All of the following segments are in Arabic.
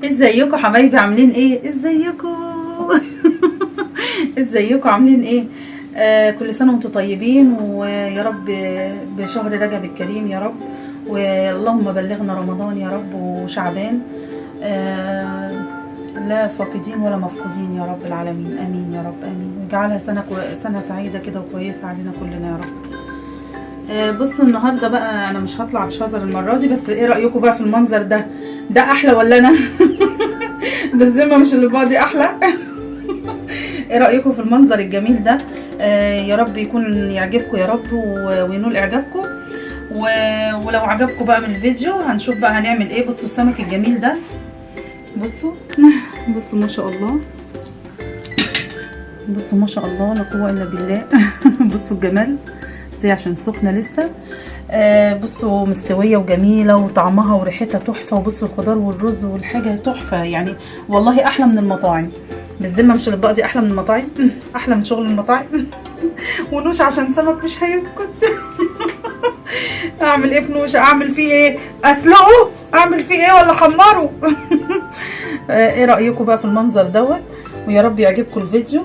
ازيكم حبايبي؟ عاملين ايه؟ ازيكم؟ ازيكم عاملين ايه؟ كل سنه وانتم طيبين، ويا رب بشهر رجب الكريم يا رب، واللهم بلغنا رمضان يا رب وشعبان. لا فاقدين ولا مفقودين يا رب العالمين، امين يا رب امين، ويجعلها سنه سعيده كده وكويسه علينا كلنا يا رب. بصوا النهارده بقى انا مش هطلع بشذر المره دي، بس ايه رايكم بقى في المنظر ده؟ ده احلى ولا انا؟ بالذمه مش اللي بعدي احلى؟ ايه رايكم في المنظر الجميل ده؟ يا رب يكون يعجبكم يا رب وينول اعجابكم. ولو عجبكم بقى من الفيديو هنشوف بقى هنعمل ايه. بصوا السمك الجميل ده، بصوا بصوا ما شاء الله، بصوا ما شاء الله لا قوه الا بالله. بصوا الجمال، بس هي عشان سخنه لسه. بصوا مستويه وجميله وطعمها وريحتها تحفه، وبصوا الخضار والرز والحاجه تحفه يعني، والله احلى من المطاعم. بالذمه مش الاطباق دي احلى من المطاعم، احلى من شغل المطاعم. ونوش عشان سمك مش هيسكت. اعمل ايه في نوش؟ اعمل فيه ايه؟ اسلقه؟ اعمل فيه ايه ولا احمره؟ ايه رايكم بقى في المنظر دوت؟ ويا رب يعجبكم الفيديو.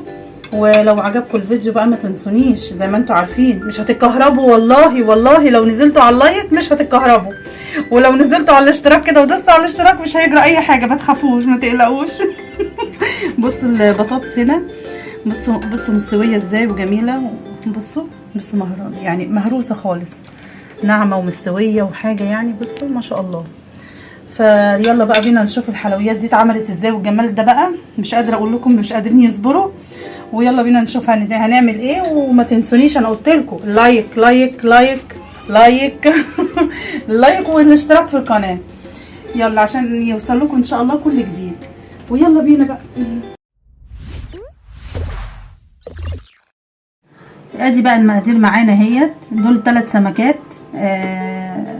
ولو عجبكم الفيديو بقى ما تنسونيش، زي ما انتوا عارفين مش هتتكهربوا، والله لو نزلتوا على اللايك مش هتتكهربوا، ولو نزلتوا على الاشتراك كده ودستوا على الاشتراك مش هيجرى اي حاجه، ما تخافوش ما تقلقوش. بصوا البطاطس هنا، بصوا مستويه ازاي وجميله، بصوا يعني مهروسه خالص، ناعمه ومستويه وحاجه يعني، بصوا ما شاء الله. فيلا بقى بينا نشوف الحلويات دي اتعملت ازاي، والجمال ده بقى مش قادره اقول لكم، مش قادرين يصبروا. ويلا بينا نشوف هنعمل ايه. وما تنسونيش انا قلت لكم لايك لايك لايك لايك. لايك والاشتراك في القناه، يلا عشان يوصل لكم ان شاء الله كل جديد. ويلا بينا بقى. ادي بقى المقادير معانا اهيت، دول 3 سمكات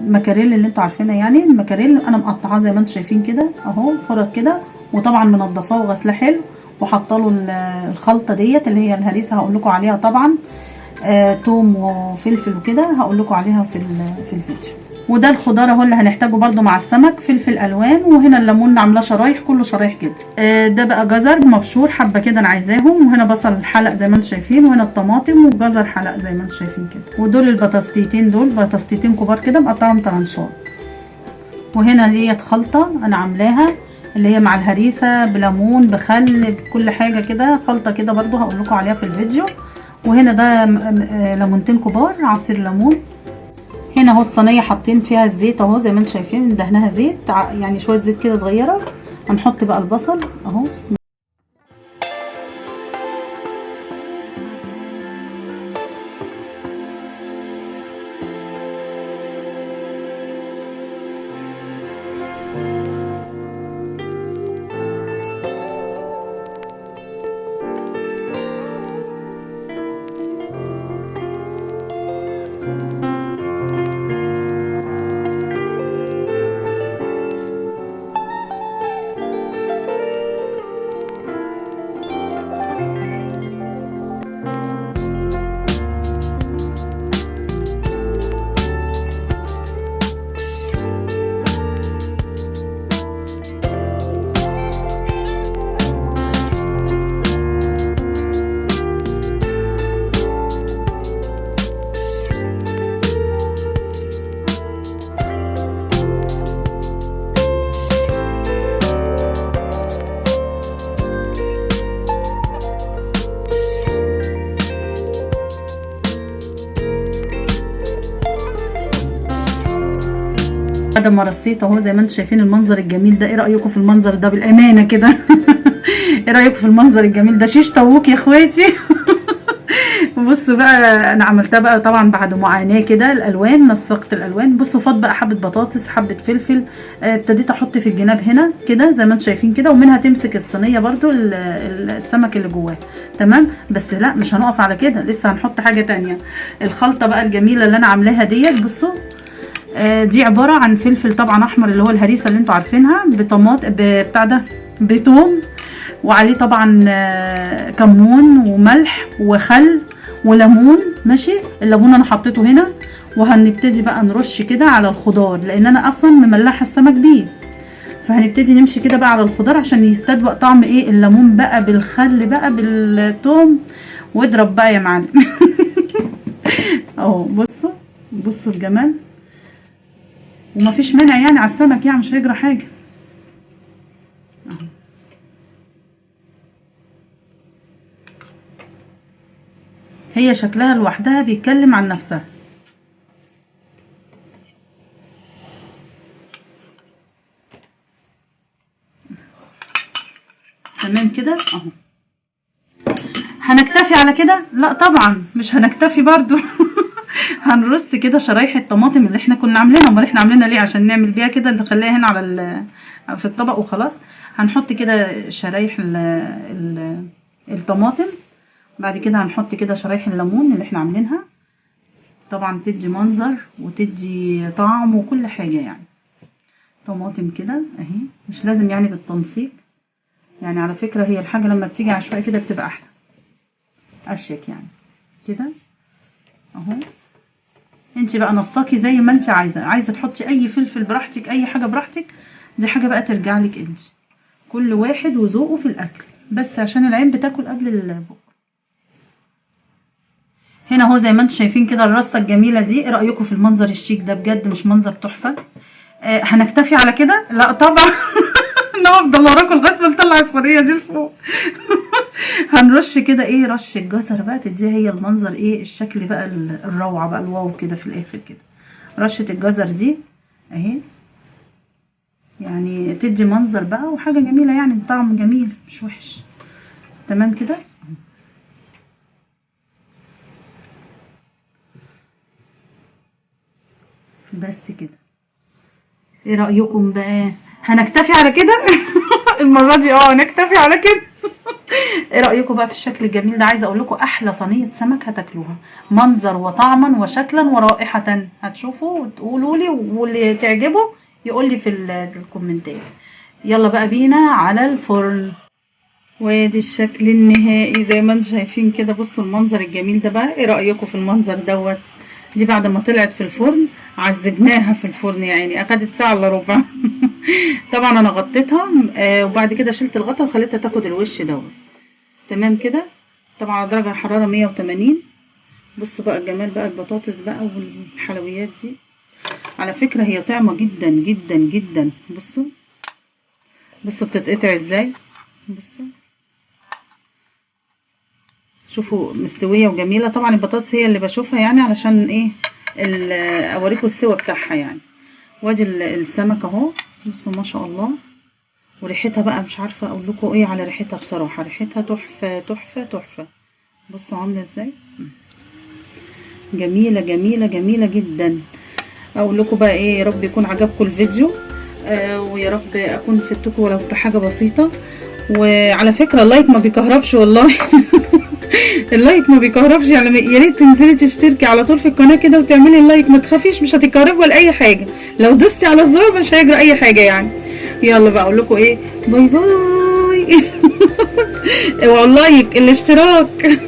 مكاريل اللي انتوا عارفينها، يعني المكاريل انا مقطعاه زي ما انتوا شايفين كده اهو، خرط كده، وطبعا منضفاه وغسلاه حلو، وحاطه له الخلطه ديت اللي هي الهريسه هقول لكم عليها طبعا، توم وفلفل وكده هقول لكم عليها في الفيديو. وده الخضار اهو اللي هنحتاجه برده مع السمك، فلفل الوان، وهنا الليمون عاملاه شرايح، كله شرايح كده. ده بقى جزر مبشور حبه كده انا عايزاهم، وهنا بصل حلق زي ما انتم شايفين، وهنا الطماطم والجزر حلق زي ما انتم شايفين كده. ودول البطاطستين، دول بطاطستين كبار كده مقطعهم طرنشات. وهنا ديت خلطه انا عاملاها اللي هي مع الهريسه بليمون بخل بكل حاجه كده، خلطه كده برده هقول لكم عليها في الفيديو. وهنا ده ليمونتين كبار عصير ليمون. هنا اهو الصينيه حاطين فيها الزيت اهو زي ما انتم شايفين، دهناها زيت يعني شويه زيت كده صغيره. هنحط بقى البصل اهو، بسم الله. بعد ما رصيت اهو زي ما انتم شايفين المنظر الجميل ده، ايه رايكم في المنظر ده بالامانه كده؟ ايه رايكم في المنظر الجميل ده؟ شيش طاووق يا اخواتي. بصوا بقى انا عملتها بقى طبعا بعد معاناه كده، الالوان نسقت الالوان. بصوا فاض بقى حبه بطاطس حبه فلفل، ابتديت احط في الجناب هنا كده زي ما انتم شايفين كده، ومنها تمسك الصينيه برده السمك اللي جواه. تمام، بس لا مش هنقف على كده، لسه هنحط حاجه تانية. الخلطه بقى الجميله اللي انا عاملاها ديت، بصوا دي عباره عن فلفل طبعا احمر اللي هو الهريسه اللي انتوا عارفينها، بتاع ده بتوم، وعليه طبعا كمون وملح وخل وليمون. ماشي، الليمون انا حطيته هنا. وهنبتدي بقى نرش كده على الخضار، لان انا اصلا مملحه السمك بيه، فهنبتدي نمشي كده بقى على الخضار عشان يستدوق طعم ايه الليمون بقى بالخل بقى بالثوم، واضرب بقى يا معلم. اهو بصوا بصوا الجمال، ومفيش مانع يعني على السمك، يعني مش هيجرى حاجه. اهو هي شكلها لوحدها بيتكلم عن نفسها. تمام كده اهو. هنكتفي على كده؟ لا طبعا مش هنكتفي برضو. هنرص كده شرايح الطماطم اللي احنا كنا عاملينها. امال احنا عاملينها ليه؟ عشان نعمل بيها كده، نخليها هنا على في الطبق وخلاص. هنحط كده شرايح الطماطم، بعد كده هنحط كده شرايح الليمون اللي احنا عاملينها، طبعا تدي منظر وتدي طعم وكل حاجة يعني. طماطم كده اهي، مش لازم يعني بالتنسيق يعني، على فكرة هي الحاجة لما بتيجي عشوائي كده بتبقى احلى اشيك يعني كده اهو. انت بقى نسقي زي ما انت عايزه تحطي اي فلفل براحتك، اي حاجه براحتك، دي حاجه بقى ترجع لك انت، كل واحد وذوقه في الاكل، بس عشان العين بتاكل قبل البق. هنا اهو زي ما انتم شايفين كده الرصه الجميله دي. ايه رايكم في المنظر الشيك ده؟ بجد مش منظر تحفه؟ هنكتفي على كده؟ لا طبعا. نفضل وراكم لغايه ما نطلع الصينيه دي لفوق. هنرش كده ايه، رش الجزر بقى تديها هي المنظر ايه، الشكل بقى الروعه بقى، الواو كده في الاخر كده. رشه الجزر دي اهي، يعني تدي منظر بقى وحاجه جميله يعني، طعم جميل مش وحش. تمام كده بس كده. ايه رايكم بقى؟ هنكتفي على كده؟ المره دي هنكتفي على كده. ايه رايكم بقى في الشكل الجميل ده؟ عايزه اقول لكم احلى صينيه سمك هتاكلوها، منظر وطعما وشكلا ورائحه. هتشوفوا وتقولوا لي، واللي تعجبه يقول لي في الكومنتات. يلا بقى بينا على الفرن. وادي الشكل النهائي زي ما انتم شايفين كده. بصوا المنظر الجميل ده بقى، ايه رايكم في المنظر دوت؟ دي بعد ما طلعت في الفرن عذبناها في الفرن يا عيني، اخدت ساعه الا ربع. طبعا انا غطيتها وبعد كده شلت الغطا وخليتها تاخد الوش دوت. تمام كده، طبعا على درجه حراره 180. بصوا بقى الجمال بقى، البطاطس بقى والحلويات دي، على فكره هي طعمه جدا جدا جدا. بصوا بصوا بتتقطع ازاي، بصوا شوفوا مستويه وجميله. طبعا البطاطس هي اللي بشوفها يعني علشان ايه، اوريكم السوا بتاعها يعني. وادي السمك اهو، بصوا ما شاء الله. وريحتها بقى مش عارفه اقول لكم ايه على ريحتها بصراحه، ريحتها تحفه تحفه تحفه. بصوا عامله ازاي، جميله جميله جميله جدا. اقول لكم بقى ايه، يا رب يكون عجبكم الفيديو، ويا رب اكون فدتكم ولو بحاجه بسيطه. وعلى فكره اللايك ما بيكهربش والله. اللايك ما بيكهربش يعني، يا ريت تنزلي تشتركي على طول في القناه كده وتعملي اللايك، ما تخافيش مش هتتكهربي ولا اي حاجه، لو دوستي على الزرار مش هيجرى اي حاجه يعني. يلا بقى اقول لكم ايه، باي باي. اوعوا اللايك الاشتراك.